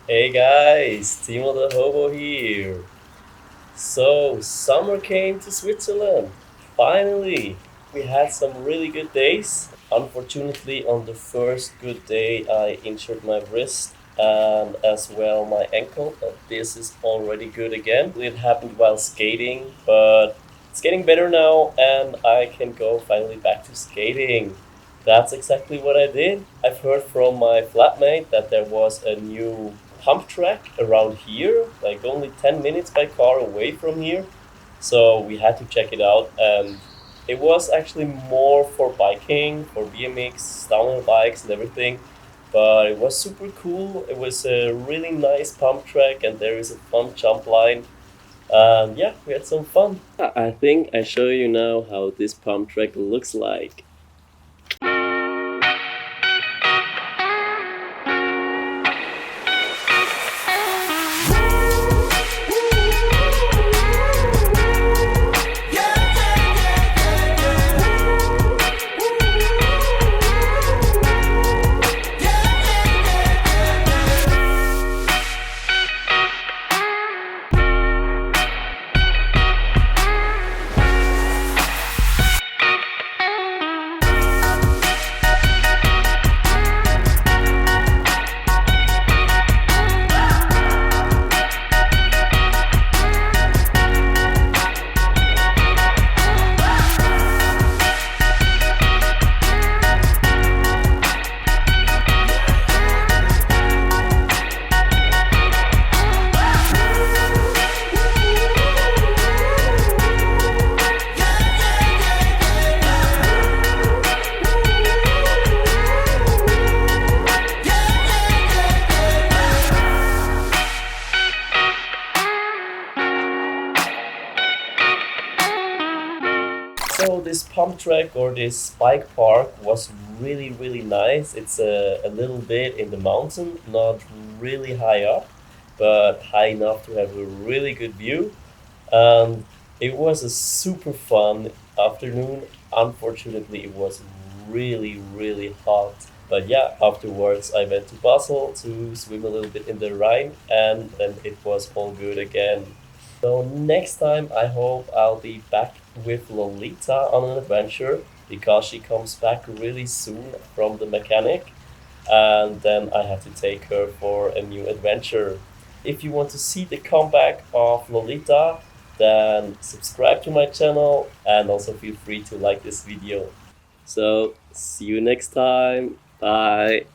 Hey guys, Timo the Hobo here. So, summer came to Switzerland. Finally, we had some really good days. Unfortunately, on the first good day, I injured my wrist and as well my ankle, but this is already good again. It happened while skating, but it's getting better now and I can go finally back to skating. That's exactly what I did. I've heard from my flatmate that there was a new Pumptrack around here, like only 10 minutes by car away from here. So we had to check it out, and it was actually more for biking, for BMX, downhill bikes, and everything. But it was super cool. It was a really nice pump track, and there is a fun jump line. And yeah, we had some fun. I think I show you now how this pump track looks like. So this pump track or this bike park was really nice. It's a little bit in the mountain, not really high up, but high enough to have a really good view. And it was a super fun afternoon. Unfortunately, it was really hot. But yeah, afterwards I went to Basel to swim a little bit in the Rhine, and then it was all good again. So next time I hope I'll be back with Lolita on an adventure because she comes back really soon from the mechanic, and then I have to take her for a new adventure. If you want to see the comeback of Lolita, then subscribe to my channel and also feel free to like this video. So see you next time. Bye.